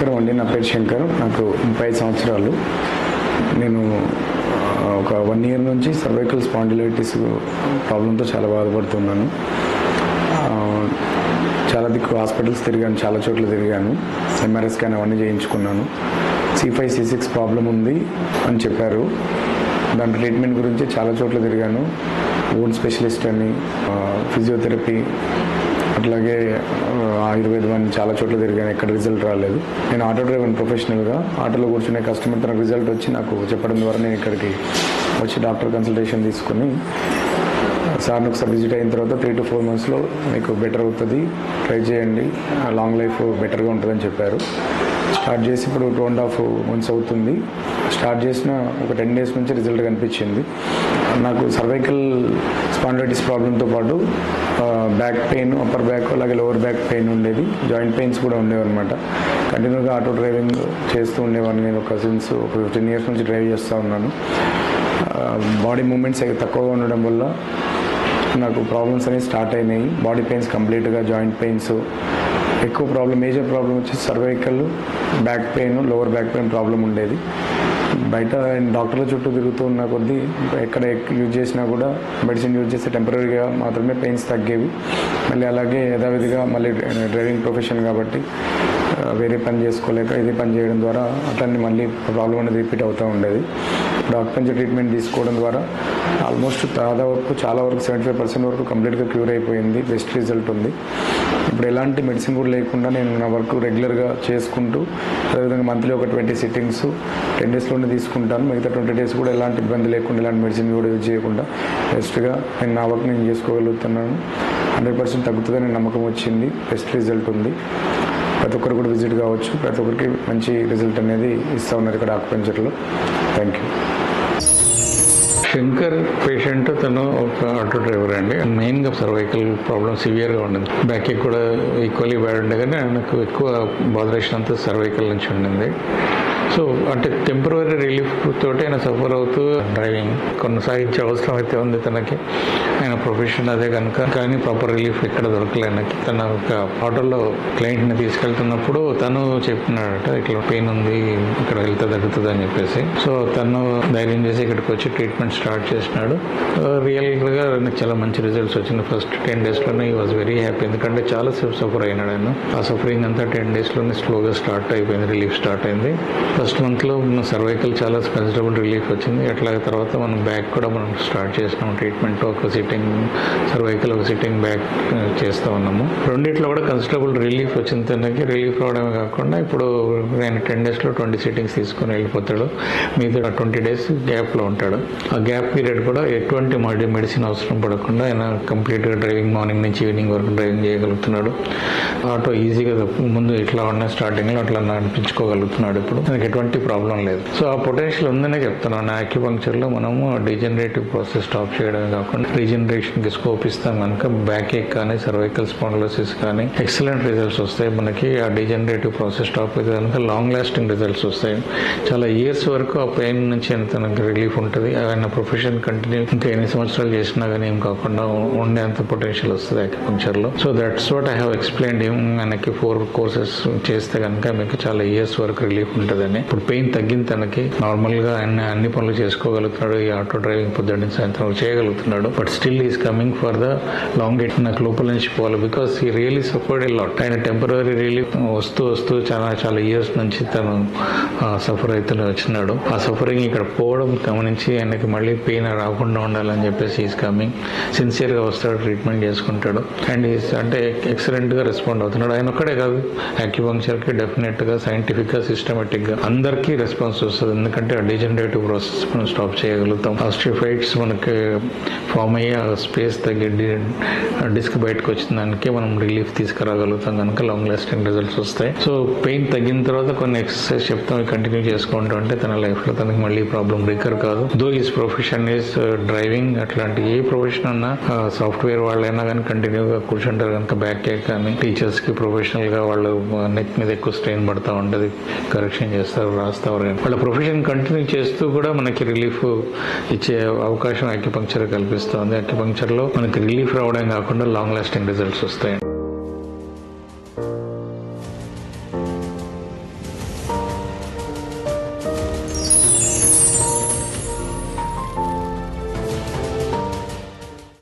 నమస్కారం అండి. నా పేరు శంకర్. నాకు 35 సంవత్సరాలు. నేను ఒక 1 ఇయర్ నుంచి సర్వైకల్ స్పాండిలైటిస్ ప్రాబ్లంతో చాలా బాధపడుతున్నాను. చాలా దిక్కు హాస్పిటల్స్ తిరిగాను, చాలా చోట్ల తిరిగాను. ఎంఆర్ఐ స్కాన్ అవన్నీ చేయించుకున్నాను. C5, C6 ప్రాబ్లం ఉంది అని చెప్పారు. దాని ట్రీట్మెంట్ గురించి చాలా చోట్ల తిరిగాను. ఓన్ స్పెషలిస్ట్ అని, ఫిజియోథెరపీ, అట్లాగే ఆయుర్వేదం అని చాలా చోట్ల తిరిగాను. ఎక్కడ రిజల్ట్ రాలేదు. నేను ఆటో డ్రైవర్ ప్రొఫెషనల్గా. ఆటోలో కూర్చునే కస్టమర్ తనకు రిజల్ట్ వచ్చి నాకు చెప్పడం ద్వారా నేను ఇక్కడికి వచ్చి డాక్టర్ కన్సల్టేషన్ తీసుకుని సార్ని ఒకసారి విజిట్ అయిన తర్వాత 3 to 4 monthsలో మీకు బెటర్ అవుతుంది, ట్రై చేయండి, లాంగ్ లైఫ్ బెటర్గా ఉంటుందని చెప్పారు. స్టార్ట్ చేసి ఇప్పుడు 2.5 months అవుతుంది. స్టార్ట్ చేసిన ఒక 10 days నుంచి రిజల్ట్ కనిపించింది. నాకు సర్వైకల్ స్పాండిలైటిస్ ప్రాబ్లంతో పాటు బ్యాక్ పెయిన్, అప్పర్ బ్యాక్ అలాగే లోవర్ బ్యాక్ పెయిన్ ఉండేది. జాయింట్ పెయిన్స్ కూడా ఉండేవి అనమాట. కంటిన్యూగా ఆటో డ్రైవింగ్ చేస్తూ ఉండేవాడిని. నేను ఒక 15 years నుంచి డ్రైవ్ చేస్తూ ఉన్నాను. బాడీ మూమెంట్స్ తక్కువగా ఉండడం వల్ల నాకు ప్రాబ్లమ్స్ అనేవి స్టార్ట్ అయినాయి. బాడీ పెయిన్స్ కంప్లీట్గా, జాయింట్ పెయిన్స్ ఎక్కువ ప్రాబ్లం. మేజర్ ప్రాబ్లం వచ్చి cervical, back pain, lower back pain problem ఉండేది. బయట డాక్టర్ల చుట్టూ తిరుగుతూ ఉన్న కొద్దీ ఎక్కడ యూజ్ చేసినా కూడా మెడిసిన్ యూజ్ చేస్తే టెంపరీగా మాత్రమే పెయిన్స్ తగ్గేవి. మళ్ళీ అలాగే యథావిధిగా మళ్ళీ డ్రైవింగ్ ప్రొఫెషన్ కాబట్టి వేరే పని చేసుకోలేక ఇదే పని చేయడం ద్వారా అట్లన్నీ మళ్ళీ ప్రాబ్లం అనేది రిపీట్ అవుతూ ఉండేది. డాక్టర్ ట్రీట్మెంట్ తీసుకోవడం ద్వారా ఆల్మోస్ట్ దాదాపు చాలా వరకు 75% వరకు కంప్లీట్గా క్యూర్ అయిపోయింది. బెస్ట్ రిజల్ట్ ఉంది. ఇప్పుడు ఎలాంటి మెడిసిన్ కూడా లేకుండా నేను నా వర్క్ రెగ్యులర్గా చేసుకుంటూ, అదేవిధంగా మంత్లీ ఒక 20 sittings 10 daysలోనే తీసుకుంటాను. మిగతా 20 days కూడా ఎలాంటి ఇబ్బంది లేకుండా, ఎలాంటి మెడిసిన్ కూడా యూజ్ చేయకుండా బెస్ట్గా నేను నా వర్క్ నేను చేసుకోగలుగుతున్నాను. 100% తగ్గుతుందని నమ్మకం వచ్చింది. బెస్ట్ రిజల్ట్ ఉంది. ప్రతి ఒక్కరు కూడా విజిట్ కావచ్చు. ప్రతి ఒక్కరికి మంచి రిజల్ట్ అనేది ఇస్తూ ఉన్నారు ఇక్కడ ఆక్యుపంక్చర్లో. Thank you. శంకర్ పేషెంట్, తను ఒక ఆటో డ్రైవర్ అండి. మెయిన్గా సర్వైకల్ ప్రాబ్లం సివియర్గా ఉండింది. బ్యాక్ కూడా ఈక్వల్లీ బ్యాడ్ ఉండే, కానీ ఆయనకు ఎక్కువ బాధరేషన్ సర్వైకల్ నుంచి ఉండింది. సో అంటే టెంపరరీ రిలీఫ్ తోటి ఆయన సఫర్ అవుతూ డ్రైవింగ్ కొనసాగించే అవసరం అయితే ఉంది తనకి. ఆయన ప్రొఫెషన్ అదే కనుక, కానీ ప్రాపర్ రిలీఫ్ ఎక్కడ దొరకలే ఆయనకి. తన ఒక ఆటోలో క్లయింట్ని తీసుకెళ్తున్నప్పుడు తను చెప్పినాడట, ఇట్లా పెయిన్ ఉంది, ఇక్కడ వెళ్తే తగ్గుతుంది అని చెప్పేసి. సో తను ధైర్యం చేసి ఇక్కడికి వచ్చి ట్రీట్మెంట్ స్టార్ట్ చేసినాడు. రియల్గా నాకు చాలా మంచి రిజల్ట్స్ వచ్చింది. ఫస్ట్ 10 daysలోనే ఈ వాజ్ వెరీ హ్యాపీ. ఎందుకంటే చాలా సఫర్ అయినాడు ఆయన. ఆ సఫరింగ్ అంతా 10 daysలోనే స్లోగా స్టార్ట్ అయిపోయింది, రిలీఫ్ స్టార్ట్ అయింది. ఫస్ట్ మంత్లో సర్వైకల్ చాలా కన్సిడరబుల్ రిలీఫ్ వచ్చింది. అట్లా తర్వాత మనం బ్యాక్ కూడా మనం స్టార్ట్ చేసినాం ట్రీట్మెంట్. ఒక సిట్టింగ్ సర్వైకల్, ఒక సిట్టింగ్ బ్యాక్ చేస్తూ ఉన్నాము. రెండిట్లో కూడా కన్సిడరబుల్ రిలీఫ్ వచ్చింది. తనకి రిలీఫ్ రావడమే కాకుండా ఇప్పుడు ఆయన 10 daysలో 20 sittings తీసుకొని వెళ్ళిపోతాడు. మిగతా 20 days గ్యాప్లో ఉంటాడు. ఆ గ్యాప్ పీరియడ్ కూడా ఎటువంటి మెడిసిన్ అవసరం పడకుండా ఆయన కంప్లీట్గా డ్రైవింగ్ మార్నింగ్ నుంచి ఈవినింగ్ వరకు డ్రైవింగ్ చేయగలుగుతున్నాడు. ఆటో ఈజీగా ముందు ఇట్లా ఉన్న స్టార్టింగ్లో అట్లా నడిపించుకోగలుగుతున్నాడు. ఇప్పుడు మనకి ఎటువంటి ప్రాబ్లం లేదు. సో ఆ పొటెన్షియల్ ఉందనే చెప్తున్నాను. ఆక్యుపంక్చర్లో మనము డీజనరేటివ్ ప్రాసెస్ స్టాప్ చేయడమే కాకుండా రీజనరేషన్కి స్కోప్ ఇస్తాం కనుక బ్యాక్ ఏక్ కానీ, సర్వైకల్ స్పాండిలోసిస్ కానీ ఎక్సలెంట్ రిజల్ట్స్ వస్తాయి మనకి. ఆ డీజనరేటివ్ ప్రాసెస్ స్టాప్ అయితే కనుక లాంగ్ లాస్టింగ్ రిజల్ట్స్ వస్తాయి. చాలా ఇయర్స్ వరకు ఆ పెయిన్ నుంచి తనకి రిలీఫ్ ఉంటుంది. ఆయన ప్రొఫెషన్ కంటిన్యూ ఇంకా ఎన్ని సంవత్సరాలు చేసినా కానీ ఏం కాకుండా ఉండేంత పొటెన్షియల్ వస్తుంది ఆక్యుపంక్చర్లో. So that's what I have explained him. ఆయనకి 4 courses చేస్తే కనుక మీకు చాలా ఇయర్స్ వరకు రిలీఫ్ ఉంటుందని. ఇప్పుడు పెయిన్ తగ్గింది తనకి. నార్మల్గా ఆయన అన్ని పనులు చేసుకోగలుగుతున్నాడు. ఈ ఆటో డ్రైవింగ్ పొద్దున్న సాయంత్రం చేయగలుగుతున్నాడు. But still is coming for the long it. నాకు లోపల నుంచి పోవాలి, because he really suffered a lot. ఆయన టెంపరరీ రిలీఫ్ వస్తూ చాలా ఇయర్స్ నుంచి తను సఫర్ అవుతూనే వచ్చినాడు. ఆ సఫరింగ్ ఇక్కడ పోవడం గమనించి ఆయనకి మళ్ళీ పెయిన్ రాకుండా ఉండాలని చెప్పేసి ఈస్ కమింగ్. సిన్సియర్గా వస్తాడు, ట్రీట్మెంట్ చేసుకుంటాడు. అండ్ ఈస్ అంటే ఎక్సలెంట్గా రెస్పాండ్ అవుతున్నాడు. ఆయన ఒక్కడే కాదు, యాక్యుపంక్చర్కి డెఫినెట్గా సైంటిఫిక్గా, సిస్టమేటిక్గా అందరికీ రెస్పాన్స్ వస్తుంది. ఎందుకంటే ఆ డీజనరేటివ్ ప్రాసెస్ మనం స్టాప్ చేయగలుగుతాం. ఆస్టియోఫైట్స్ మనకి ఫామ్ అయ్యి ఆ స్పేస్ తగ్గి డిస్క్ బయటకు వచ్చిన దానికి మనం రిలీఫ్ తీసుకురాగలుగుతాం కనుక లాంగ్ లాస్టింగ్ రిజల్ట్స్ వస్తాయి. సో పెయిన్ తగ్గిన తర్వాత కొన్ని ఎక్సర్సైజ్ చెప్తాం, కంటిన్యూ చేసుకుంటూ ఉంటే తన లైఫ్లో తనకి మళ్ళీ ప్రాబ్లం రికర్ కాదు. Though is profession is driving. అట్లాంటి ఏ ప్రొఫెషన్ అన్నా, సాఫ్ట్వేర్ వాళ్ళైనా కానీ కంటిన్యూగా కూర్చుంటారు కనుక బ్యాక్ ఏక్ కానీ, టీచర్స్కి ప్రొఫెషనల్గా వాళ్ళు నెక్ మీద ఎక్కువ స్ట్రెయిన్ పడతా ఉంటుంది, కరెక్షన్ చేస్తారు, రాస్తారు. వాళ్ళ ప్రొఫెషన్ కంటిన్యూ చేస్తూ కూడా మనకి రిలీఫ్ ఇచ్చే అవకాశం ఆక్యుపంక్చర్ కల్పిస్తుంది. ఆక్యుపంక్చర్లో మనకి రిలీఫ్ రావడం కాకుండా లాంగ్ లాస్టింగ్ రిజల్ట్స్ వస్తాయి.